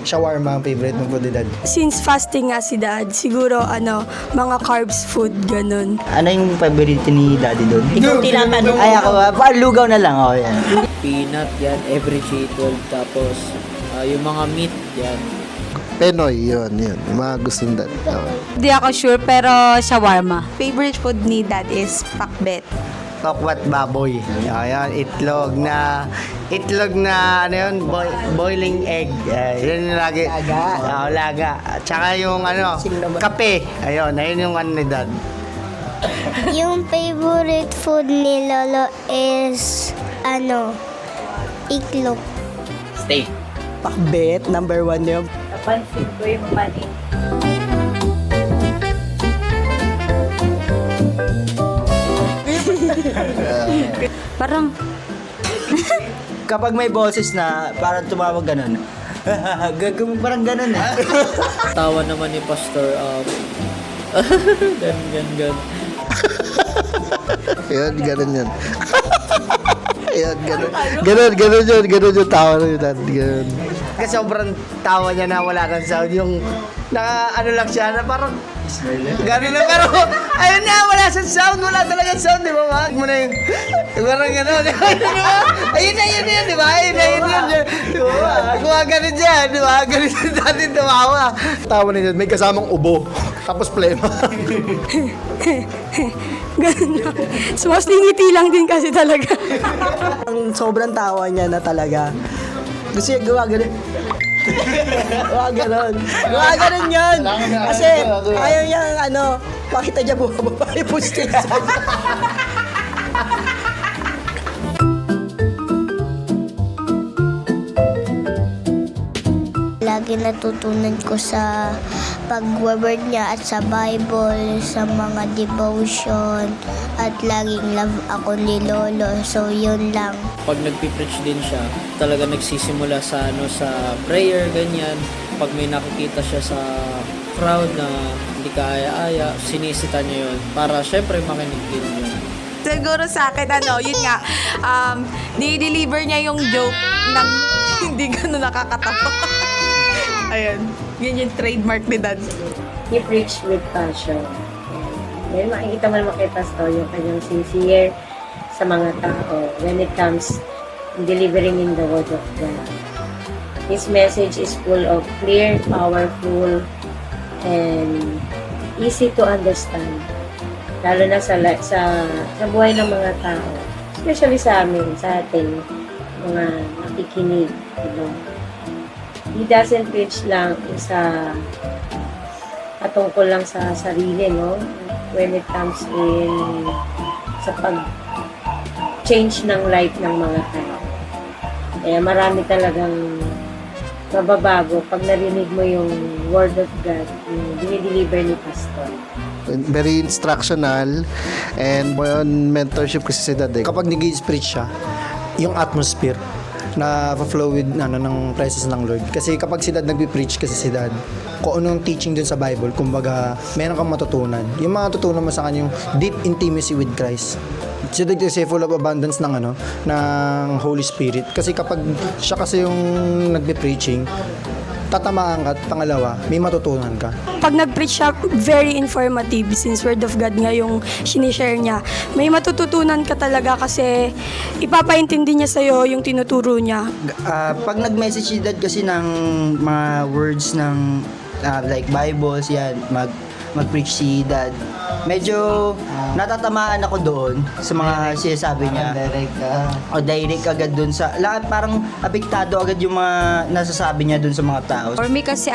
Shawarma ang favorite ng food ni Dad. Since fasting nga si Dad, siguro mga carbs food, ganun. Ano yung favorite ni Daddy doon? Ikaw tinatanong. Ay, ako ba? Lugaw na lang. Oh, yan. Peanut, yan, every J12. Tapos, yung mga meat, yan. Penoy, yun. Yung mga gustong Dad. Okay. Hindi ako sure, pero shawarma. Favorite food ni Dad is pakbet. Tokwat baboy. Ayan, itlog na ano yun, boiling egg. Yun yung lagi. Laga. Laga. Tsaka yung kape. Ayun yung ni Dad. Yung favorite food ni Lolo is iklog. Steak. Pakbet, number 1 yun. Napansin ko yung panin. Parang, Kapag may boses na, parang tumawag ganun. Parang ganun eh. Tawa naman ni Pastor, gan. Yun, ganun yun. Yun, ganun yung tawa na yun, Dad. Ganun. Kasi sobrang tawa niya na wala kang sound. Yung lang siya na parang gano'n na pero ayun na, wala sa sound. Wala talaga sound, di ba? Wag mo na yung parang gano'n. Ayun na, di ba? Ayun na, di ba? Kung gano'n dyan, di ba? Gano'n natin tumawa. Tawa na yun, may kasamang ubo. Tapos plema. Ganun lang. So, mostly ngiti lang din kasi talaga. Ang sobrang tawa niya na talaga. Gusto niya gawa ganun. Gawa ganun yun. Kasi ayaw niya pakita niya bumababa yung posting. Lagi natutunan ko sa pag-word niya at sa Bible, sa mga devotion, at laging love ako ni Lolo. So, yun lang. Pag nagpipreach din siya, talaga nagsisimula sa sa prayer, ganyan. Pag may nakikita siya sa crowd na hindi kaaya-aya, sinisita niya yun para syempre makinig din yun. Siguro sa akin, yun nga, ni-deliver niya yung joke ng hindi gano'n nakakatawa. Ayun, yun yung trademark ni Dad. he preached with passion. Then makikita mo naman kay Pastor yung kanyang sincere sa mga tao when it comes in delivering in the Word of God. His message is full of clear, powerful, and easy to understand. Lalo na sa buhay ng mga tao. Especially sa amin, sa ating mga nakikinig. He doesn't preach lang sa patungkol lang sa sarili, no? When it comes in sa pag-change ng life ng mga tao. Kaya marami talagang mababago pag narinig mo yung Word of God, yung dinideliver ni Pastor. Very instructional and more on mentorship kasi si Dad eh. Kapag nag-preach siya, yung atmosphere na flow with ng presence ng Lord. Kasi kapag si Dad nagpi-preach kasi si Dad, kung anong teaching dun sa Bible, kumbaga, meron kang matutunan. Yung matutunan mo sa kanya yung deep intimacy with Christ. Si Dad kasi full of abundance ng Holy Spirit. Kasi kapag siya kasi yung nagpi-preaching, tatamaan ka at pangalawa, may matutunan ka. Pag nag-preach siya, very informative since Word of God nga yung sinishare niya. May matututunan ka talaga kasi ipapaintindi niya sa'yo yung tinuturo niya. Pag nag-message si Dad kasi ng mga words ng like Bibles, yan, mag-preach si Dad, medyo natatamaan ako doon sa mga sinasabi niya. Direct agad doon sa lahat, parang apektado agad yung mga nasasabi niya doon sa mga tao. For me kasi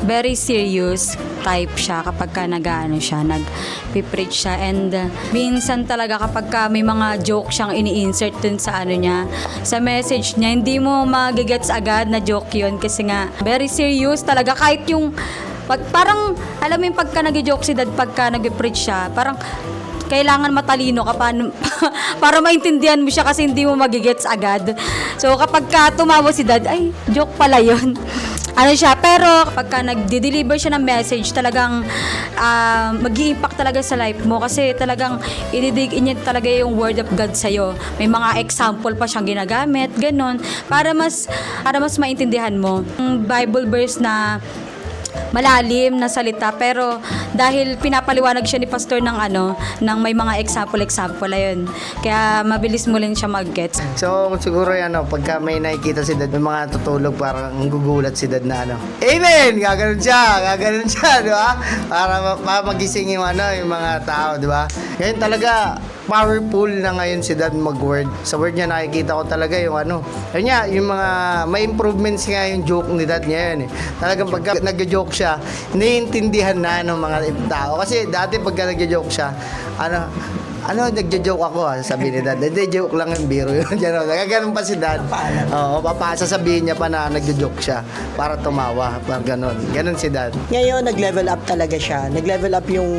very serious type siya kapag ka nag-preach siya, and minsan talaga kapag ka may mga joke siyang ini-insert dun sa niya, sa message niya, hindi mo magigets agad na joke yun kasi nga very serious talaga. Kahit yung parang alam mo yung pagka nag-joke si Dad, pagka nag-preach siya, parang kailangan matalino ka para maintindihan mo siya kasi hindi mo magigets agad. So kapag ka tumawa si dad, ay, joke pala yun. Ano siya, pero kapag ka nagde-deliver siya ng message, talagang mag-i-impact talaga sa life mo kasi talagang ididig in niya talaga yung word of God sa'yo. May mga example pa siyang ginagamit, ganun, para mas maintindihan mo. Yung Bible verse na malalim na salita, pero dahil pinapaliwanag siya ni pastor ng may mga example ayun. Kaya mabilis mo lang siya mag-gets. So, siguro yan, pagka may nakikita si dad, may mga tutulog, parang gugulat si dad na Amen! Gaganon siya, di ba? Para magising yung mga tao, di ba? Ngayon talaga, powerful na ngayon si dad mag-word. Sa word niya nakikita ko talaga yung Ayun nga, yung mga, may improvements nga yung joke ni dad niya yun eh. Talagang pagka nag-joke siya, naiintindihan na ng mga tao. Kasi dati pagka nag-joke siya, nagjo-joke ako sabi ni dad. Hindi, joke lang yung biro yun. Ganun pa si dad. Oo, sasabihin niya pa na nagjo-joke siya para tumawa. Parang ganun. Ganun si dad. Ngayon, nag-level up talaga siya. Nag-level up yung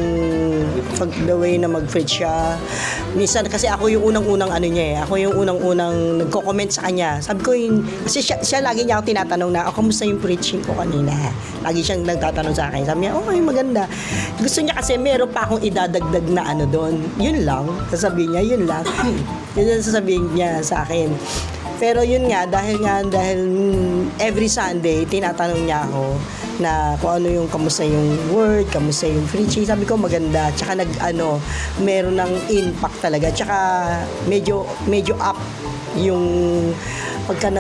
the way na mag-preach siya. Minsan, kasi ako yung unang-unang Ako yung unang-unang nagko-comment sa kanya. Sabi ko kasi siya lagi niya ako tinatanong na, kamusta yung preaching ko kanina? Lagi siyang nagtatanong sa akin. Sabi niya, okay, maganda. Gusto niya kasi meron pa akong idadagdag na doon. Yun lang. Sasabihin niya, yun lang. Yun ang sasabihin niya sa akin. Pero yun nga, dahil every Sunday, tinatanong niya ako na kung ano yung kamusta yung word, kamusta yung preaching. Sabi ko maganda. Tsaka meron ng impact talaga. Tsaka medyo up yung pagka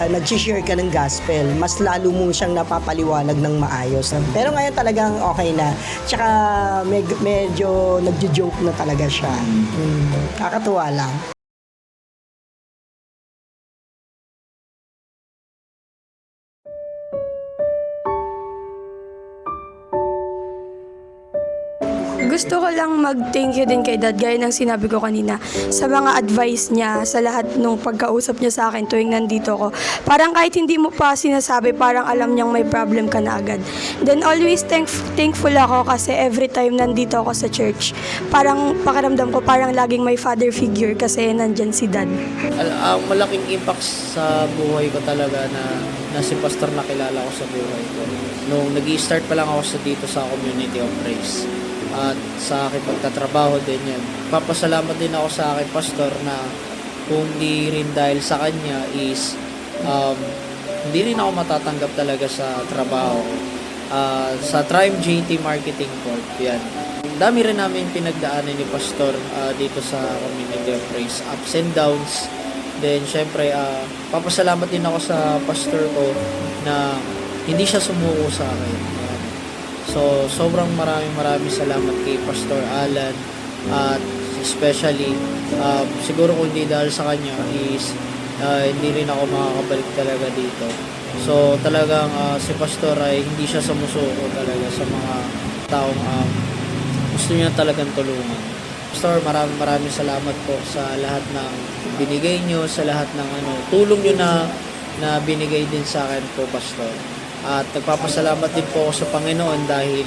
nag-share ka ng gospel, mas lalo mo siyang napapaliwanag ng maayos. Pero ngayon talagang okay na. Tsaka medyo nagjo-joke na talaga siya. Kakatuwa lang. Gusto ko lang mag-thank you din kay Dad, gaya ng sinabi ko kanina, sa mga advice niya, sa lahat nung pagkausap niya sa akin tuwing nandito ko. Parang kahit hindi mo pa sinasabi, parang alam niyang may problem ka na agad. Then always thankful ako kasi every time nandito ako sa church, parang pakiramdam ko parang laging may father figure kasi nandyan si Dad. Ang malaking impact sa buhay ko talaga na si pastor nakilala ko sa buhay ko. Nung nag-i-start pa lang ako dito sa Community of Praise. At sa aking pagtatrabaho din yan. Papasalamat din ako sa aking pastor na kung di rin dahil sa kanya is hindi rin ako matatanggap talaga sa trabaho. Sa Triumph JT Marketing Corp, yan. Dami rin namin pinagdaanan ni pastor dito sa Community of Praise. Ups and downs. Then syempre, papasalamat din ako sa pastor ko na hindi siya sumuko sa akin. So, sobrang maraming salamat kay Pastor Alan at especially siguro kung hindi dahil sa kanya is hindi rin ako makakabalik talaga dito. So, talagang si Pastor ay hindi siya sumusuko talaga sa mga taong gusto niya talagang tulungan. Pastor, maraming salamat po sa lahat ng binigay niyo, sa lahat ng tulong niyo na binigay din sa akin po, Pastor. At nagpapasalamat din po ako sa Panginoon dahil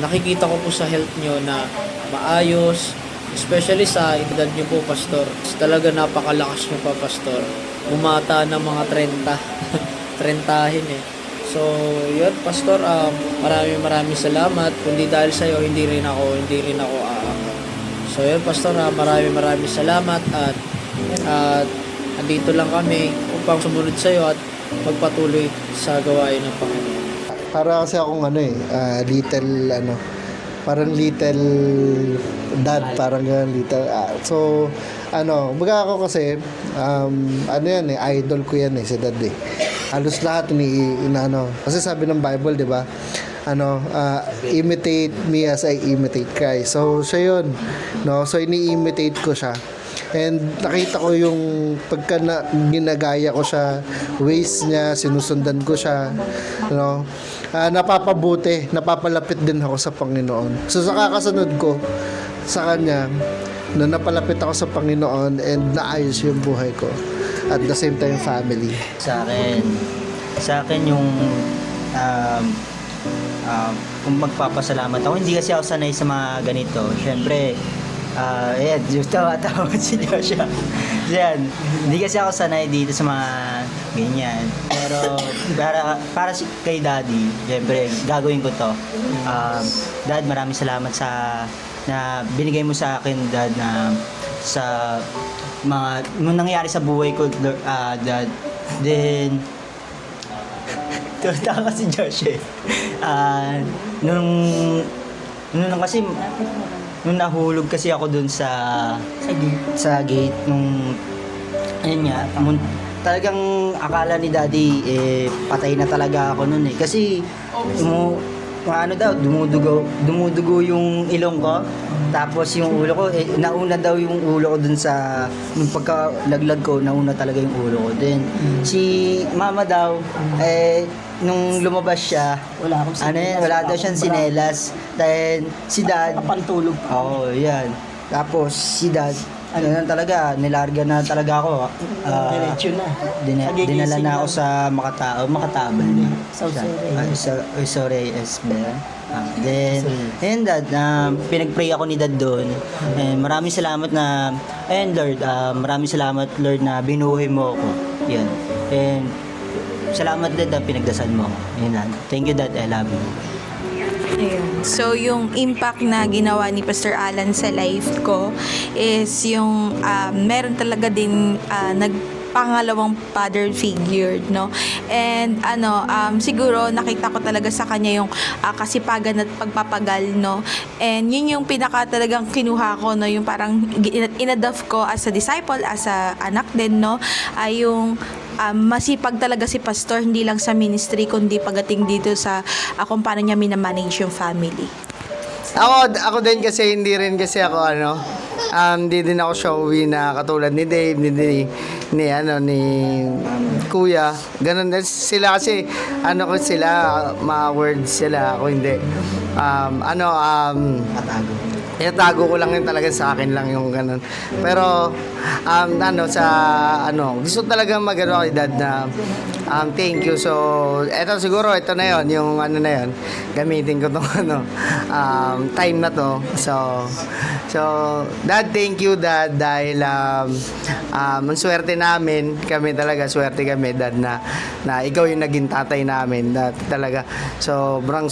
nakikita ko po sa health nyo na maayos, especially sa edad nyo po, Pastor. Talaga napakalakas nyo pa, Pastor. Bumata ng mga 30. 30 eh. So, yun, Pastor, maraming salamat. Kundi dahil sa'yo, hindi rin ako aangat. So, yun, Pastor, maraming salamat at andito lang kami upang sumunod sa'yo at magpatuloy sa gawain ng Panginoon. Para kasi akong little dad, parang little, baga ako kasi, idol ko yan si dad Halos lahat kasi sabi ng Bible, di ba? Imitate me as I imitate Christ. So, siya yun, no? So, ini-imitate ko siya. And nakita ko yung pagka ginagaya ko siya, ways niya, sinusundan ko siya, napapalapit din ako sa Panginoon. So sa kakasunod ko sa kanya, na napalapit ako sa Panginoon and naayos yung buhay ko. At the same time, family. Sa akin yung kung magpapasalamat ako, hindi kasi ako sanay sa mga ganito. Siyempre, Ayan, yung tawa-tawa si Joshua. Yan, hindi kasi ako sanay dito sa mga ganyan. Pero para kay Daddy, syempre gagawin ko to. Dad, maraming salamat sa na binigay mo sa akin, Dad, na sa mga nung nangyari sa buhay ko, Dad. Then tawa si Joshua. Nung kasi nung nahulog kasi ako dun sa gate nung ayun nga talagang akala ni Daddy patay na talaga ako nun kasi dumudugo yung ilong ko, tapos yung ulo ko nauna daw yung ulo ko dun sa nung pagkalaglag ko, nauna talaga yung ulo ko. Then si mama daw nung lumabas siya, wala daw siyang sinelas. Then si Dad Pantulog. Oo, yan. Tapos si Dad na talaga, nilarga na talaga ako. Diretso na. Dinala na ako sa Makatabal din. Sorry, SB. Then, ayun, Dad, pinag-pray ako ni Dad doon. And maraming salamat na, ayun, Lord, maraming salamat, Lord, na binuhay mo ako. Yan. And salamat, Dad, na pinagdasal mo. Yun lang. Thank you, Dad. I love you. Ayun. So, yung impact na ginawa ni Pastor Alan sa life ko is yung meron talaga din pangalawang father figure, no? And siguro nakita ko talaga sa kanya yung kasipagan at pagpapagal, no? And yun yung pinaka talagang kinuha ko, no? Yung parang inadopt ko as a disciple, as a anak din, no? Ay yung masipag talaga si pastor, hindi lang sa ministry kundi pagdating dito sa kung paano niya minamanage yung family. Ako din kasi hindi rin kasi ako hindi din ako showy na katulad ni Dave, ni Kuya. Ganun din sila kasi ko sila, mga words sila, ako hindi. Tinatago ko lang yun talaga, sa akin lang yung ganun. Pero gusto talaga magano kay Dad na thank you. So siguro ito na yon, yung na yon, gamitin ko tong time na to. So Dad, thank you, Dad, dahil ang swerte namin, kami talaga swerte kami, Dad, na ikaw yung naging tatay namin, Dad, talaga. Sobrang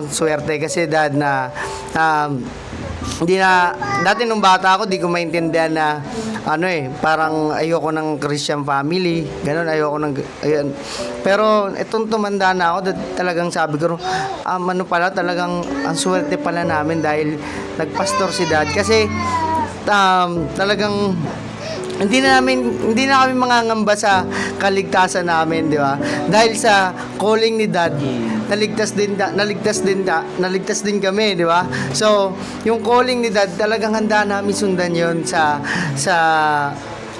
swerte kasi, Dad, na dati nung bata ako, di ko maintindihan na parang ayoko ng Christian family, ganun, ayun. Pero itong tumanda na ako, talagang sabi ko, talagang ang swerte pala namin dahil nagpastor si Dad. Kasi talagang hindi na kami mangangamba sa kaligtasan namin, di ba? Dahil sa calling ni Dad, naligtas din kami, di ba? So, yung calling ni Dad, talagang handa namin sundan yon sa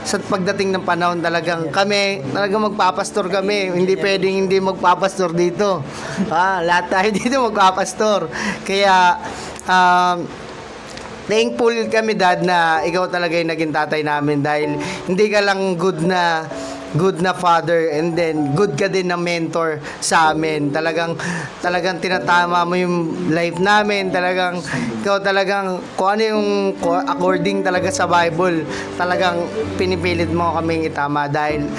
pagdating ng panahon. Talagang magpapastor kami. Hindi pwedeng hindi magpapastor dito. Lahat tayo dito magpapastor. Kaya thankful kami, Dad, na ikaw talaga yung naging tatay namin, dahil hindi ka lang good na father, and then good ka din na mentor sa amin. Talagang tinatama mo yung life namin. Talagang ikaw talagang kung ano yung according talaga sa Bible, talagang pinipilit mo kaming itama, dahil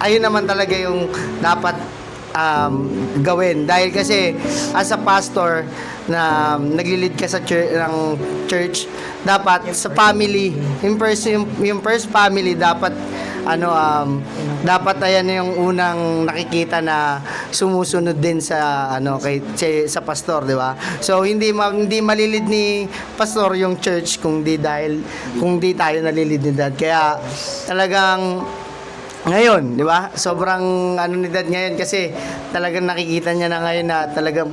ayun naman talaga yung dapat gawin. Dahil kasi as a pastor na naglilid ka sa church, dapat sa family, yung first family, dapat dapat ayan yung unang nakikita na sumusunod din sa sa pastor, di ba? So hindi malilid ni pastor yung church kung di tayo nalilid ni Dad. Kaya talagang ngayon, di ba? Sobrang ni Dad ngayon, kasi talagang nakikita niya na ngayon na talagang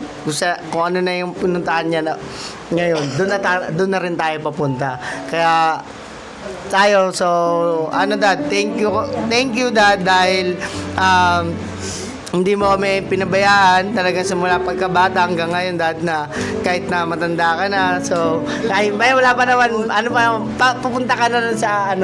kung ano na yung pinuntahan niya na ngayon, doon na rin tayo papunta. Kaya tayo, Dad, thank you, Dad, dahil hindi mo kami pinabayaan talaga simula pagkabata hanggang ngayon, Dad, na kahit na matanda ka na. So, kahit wala pa naman, pupunta ka na sa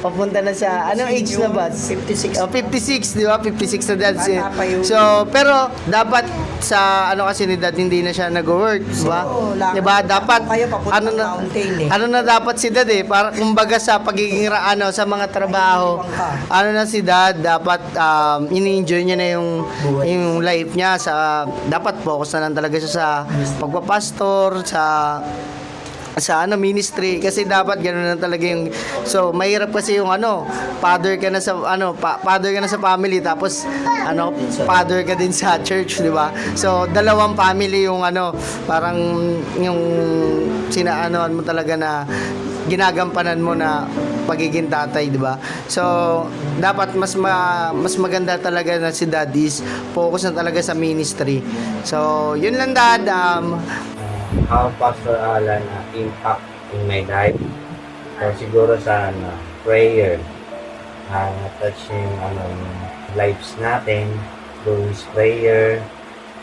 papunta na sa, anong age na ba? 56. 56, di ba? 56 na dad. Bata pa yun. So, pero dapat sa ano kasi ni dad hindi na siya nag-work, di ba? Oo, lakad. Di ba? Dapat Kayo papunta ano ng na mountain eh. ano na dapat si dad eh, para kumbaga sa pagiging sa mga trabaho. Ano na si dad, dapat ini-enjoy niya na yung life niya sa dapat focus na lang talaga siya sa pagpapastor, sa ministry kasi dapat ganoon na talaga yung mahirap kasi yung father ka na sa father ka na sa family tapos father ka din sa church, di ba? So dalawang family yung parang yung sinaanoan mo talaga na ginagampanan mo na pagiging tatay, di ba? So dapat mas maganda talaga na si dad is focus na talaga sa ministry. So yun lang dad. How Pastor Alan impact in my life. So siguro sa prayer, touch yung lives natin through his prayer,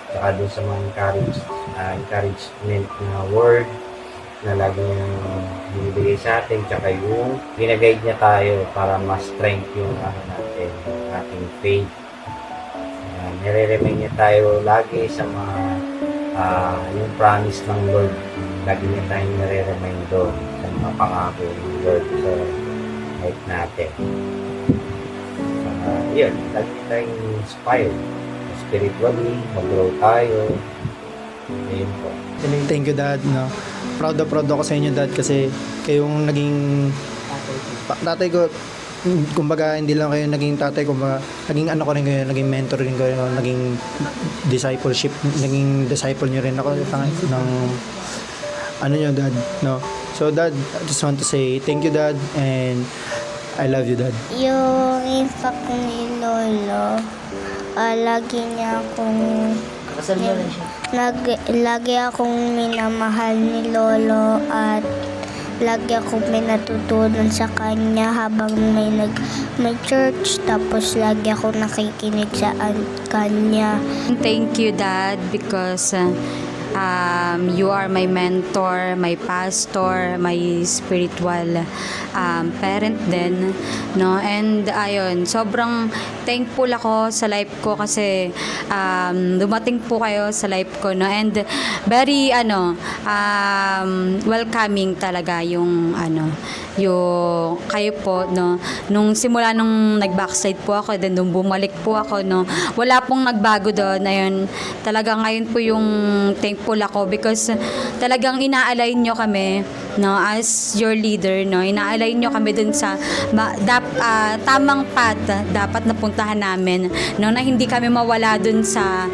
saka doon sa mga encouragement na word na lagi niyang binibigay sa atin, tsaka yung ginaguide niya tayo para mas strength yung natin, ating faith. Nire-remind niya tayo lagi sa mga yung promise ng Lord, lagi niya tayong nare-remind doon sa mga pangako ng Lord sa life natin. Yun, lagi niya tayong inspired spiritually, mag-grow tayo. Ayun po. Thank you dad, no. Proud ako sa inyo dad kasi kayong naging tatay ko. Kumbaga hindi lang kayo naging tatay, kumbaga naging ko rin kayo, naging mentor rin kayo, naging disciple niyo rin ako ng nyo dad, no. So dad, I just want to say thank you dad and I love you dad. Yung impact ni Lolo, lagi niya akong lagi akong minamahal ni Lolo at lagi akong may natutunan sa kanya habang may church, tapos lagi ako nakikinig sa kanya. Thank you, Dad, because you are my mentor, my pastor, my spiritual parent din, no? And ayun, sobrang thankful ako sa life ko kasi dumating po kayo sa life ko, no? And very welcoming talaga yung yung kayo po, no? Nung simula nung nag-backslide po ako, then nung bumalik po ako, no? Wala pong nagbago doon. Ayun, talaga ngayon po yung thankful ako because talagang ina-align nyo kami, no? As your leader, no? Ina-align nyo kami dun sa tamang path dapat napuntahan namin, no? Na hindi kami mawala dun sa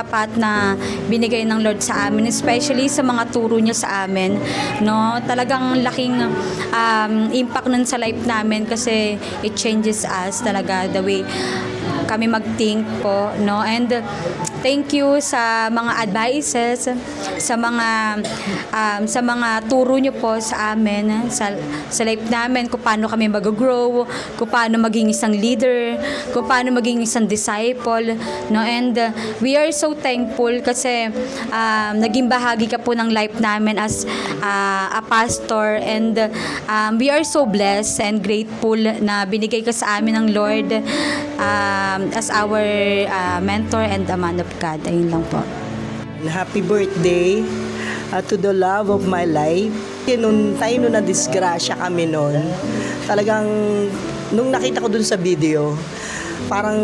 path na binigay ng Lord sa amin, especially sa mga turo niya sa amin, no? Talagang laking impact nun sa life namin kasi it changes us talaga the way kami mag-think po, no? And thank you sa mga advices, sa mga turo niyo po sa amin, sa life namin, kung paano kami mag-grow, kung paano maging isang leader, kung paano maging isang disciple, no? And we are so thankful kasi naging bahagi ka po ng life namin as a pastor, and we are so blessed and grateful na binigay ka sa amin ng Lord as our mentor and a man of God. Ayun lang po. Happy birthday to the love of my life. Nung time nung na-disgrasya kami noon, talagang nung nakita ko dun sa video, parang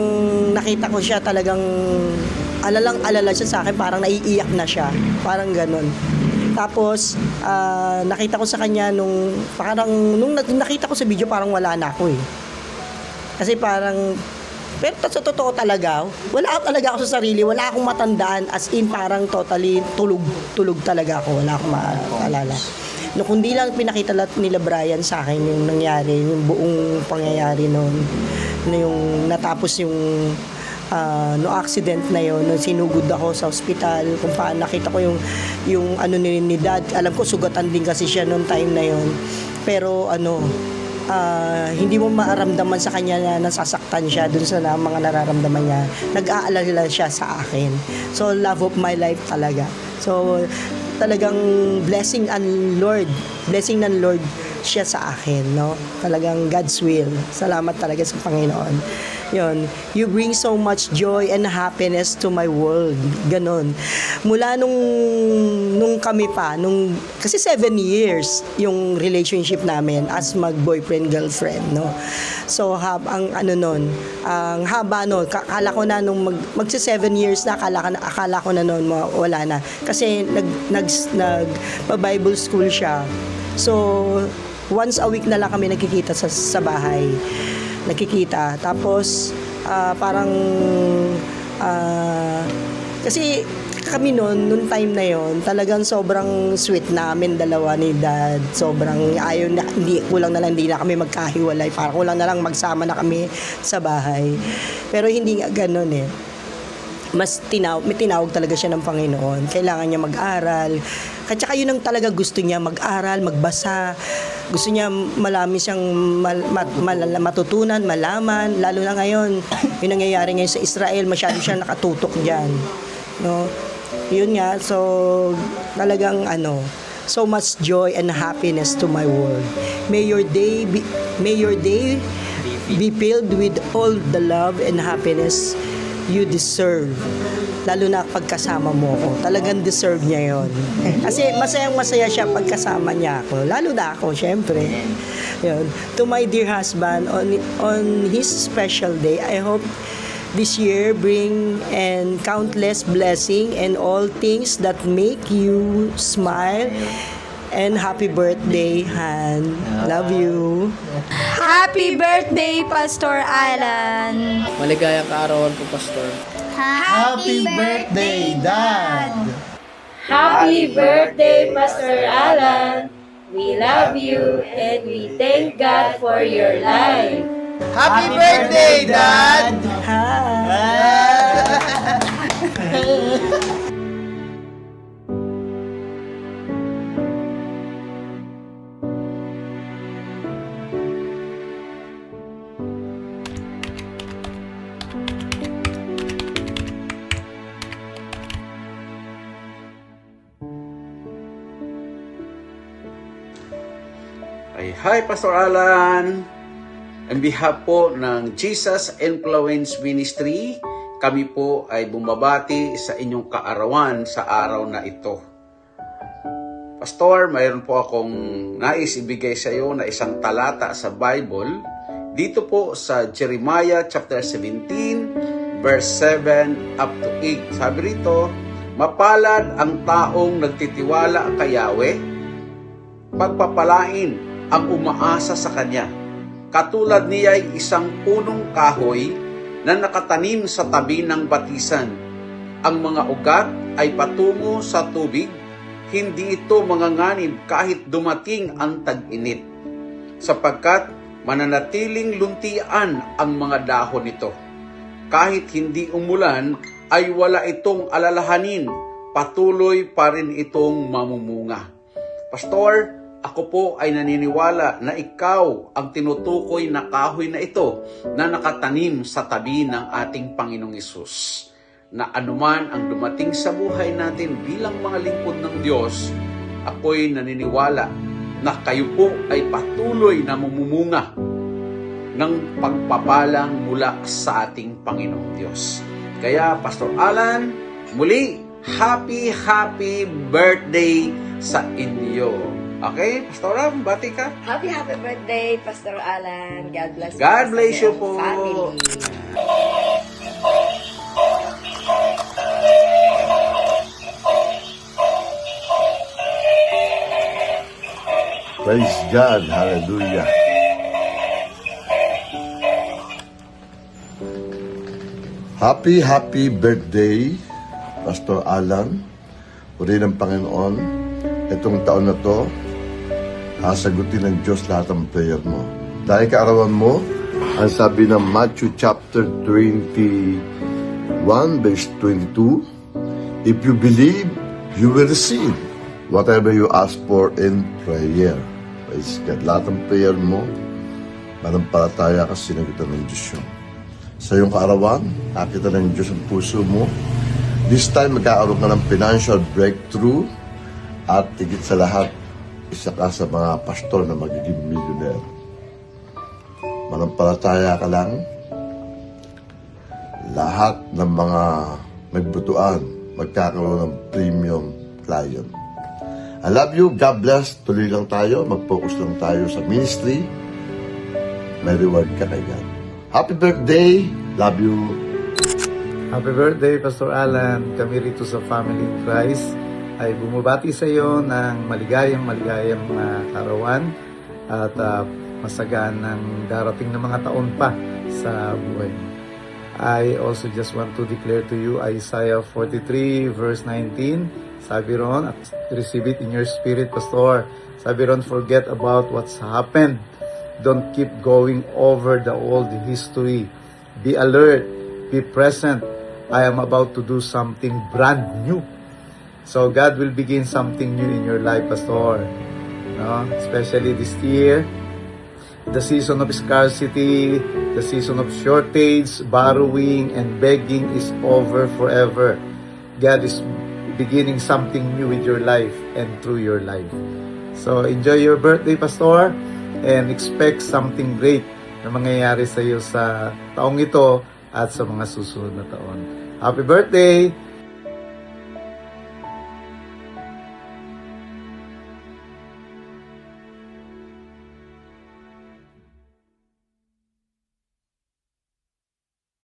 nakita ko siya talagang alalang-alala siya sa akin, parang naiiyak na siya. Parang ganun. Tapos, nakita ko sa kanya nung nakita ko sa video, parang wala na ako eh. Kasi parang, pero sa totoo talaga, wala talaga ako sa sarili, wala akong matandaan, as in parang totally tulog talaga ako, wala akong maalala. No, kundi lang pinakita nila Brian sa akin yung nangyari, yung buong pangyayari noon, yung natapos yung no accident na yon, nung sinugod ako sa ospital, kung paano nakita ko yung ni Dad. Alam ko sugatan din kasi siya noong time na yon, pero hindi mo maaramdaman sa kanya na nasasaktan siya dun sa mga nararamdaman niya. Nag-aalala siya sa akin. So love of my life talaga. So talagang blessing ng Lord siya sa akin, no? Talagang God's will. Salamat talaga sa Panginoon. Yun, you bring so much joy and happiness to my world. Ganon. Mula nung kami pa, kasi 7 years yung relationship namin as mag-boyfriend-girlfriend, no? So, ang haba nun, akala ko na nung magsi 7 years na, akala ko na nun, wala na. Kasi nag-Bible school siya. So, once a week na lang kami nagkikita sa bahay. Tapos kasi kami nung time na yon, talagang sobrang sweet namin dalawa ni Dad. Sobrang kulang na lang hindi na kami magkahiwalay, para kulang na lang magsama na kami sa bahay. Pero hindi nga ganoon eh. May tinawag talaga siya ng Panginoon. Kailangan niya mag-aral. At saka yun ang talaga gusto niya, mag-aral, magbasa. Gusto niya malami siyang matutunan, malaman. Lalo na ngayon, yung nangyayari ngayon sa Israel, masyado siyang nakatutok dyan. No? Yun nga, so talagang so much joy and happiness to my world. May your day be filled with all the love and happiness you deserve. Lalo na pagkasama mo ko. Talagang deserve niya yon. Kasi masayang-masaya siya pagkasama niya ako. Lalo na ako, syempre. Yun. To my dear husband, on his special day, I hope this year bring and countless blessing and all things that make you smile. And happy birthday, Han. Love you. Happy birthday, Pastor Alan! Maligayang kaarawan po, Pastor. Happy birthday, Dad! Happy birthday, Pastor Alan! We love you and we thank God for your life. Happy birthday, Dad! Hi, Pastor Alan! On behalf po ng Jesus Influence Ministry, kami po ay bumabati sa inyong kaarawan sa araw na ito. Pastor, mayroon po akong nais ibigay sa iyo na isang talata sa Bible. Dito po sa Jeremiah chapter 17, verse 7 up to 8. Sabi rito, mapalad ang taong nagtitiwala kay Yahweh, pagpapalain ang umaasa sa Kanya. Katulad niya ay isang punong kahoy na nakatanim sa tabi ng batisan. Ang mga ugat ay patungo sa tubig, hindi ito manganganib kahit dumating ang tag-init, sapagkat mananatiling luntian ang mga dahon nito. Kahit hindi umulan, ay wala itong alalahanin, patuloy pa rin itong mamumunga. Pastor, ako po ay naniniwala na ikaw ang tinutukoy na kahoy na ito na nakatanim sa tabi ng ating Panginoong Hesus. Na anuman ang dumating sa buhay natin bilang mga lingkod ng Diyos, ako'y naniniwala na kayo po ay patuloy na mumumunga ng pagpapalang mula sa ating Panginoong Diyos. Kaya, Pastor Alan, muli, happy birthday sa inyo. Okay, Pastor Ram, bati ka. Happy birthday, Pastor Alan. God bless you. God bless you po. Family. Praise God. Hallelujah. Happy birthday, Pastor Alan. Puri ng Panginoon, itong taon na to, sagutin ng Diyos lahat ng prayer mo. Dahil kaarawan mo, ang sabi ng Matthew chapter 21, verse 22, if you believe, you will receive whatever you ask for in prayer. Praise God. Lahat ng prayer mo, manampalataya ka, sinagutan ng Diyos yun. Sa iyong kaarawan, nakita ng Diyos ang puso mo. This time, magkakaroon ka ng financial breakthrough. At higit sa lahat, isa ka sa mga pastor na magiging millionaire. Manampalataya ka lang, lahat ng mga nagbutuan magkakaroon ng premium client. I love you. God bless. Tuloy lang tayo. Mag-focus lang tayo sa ministry. May reward ka kay God. Happy birthday. Love you. Happy birthday, Pastor Alan. Kami rito sa Family in Christ ay bumabati sa iyo ng maligayang karawan at masagaan ng darating na mga taon pa sa buhay mo. I also just want to declare to you Isaiah 43 verse 19. Sabi ron, receive it in your spirit, Pastor. Sabi ron, forget about what's happened. Don't keep going over the old history. Be alert. Be present. I am about to do something brand new. So God will begin something new in your life, Pastor. No? Especially this year. The season of scarcity, the season of shortage, borrowing, and begging is over forever. God is beginning something new with your life and through your life. So enjoy your birthday, Pastor, and expect something great na mangyayari sa iyo sa taong ito at sa mga susunod na taon. Happy birthday!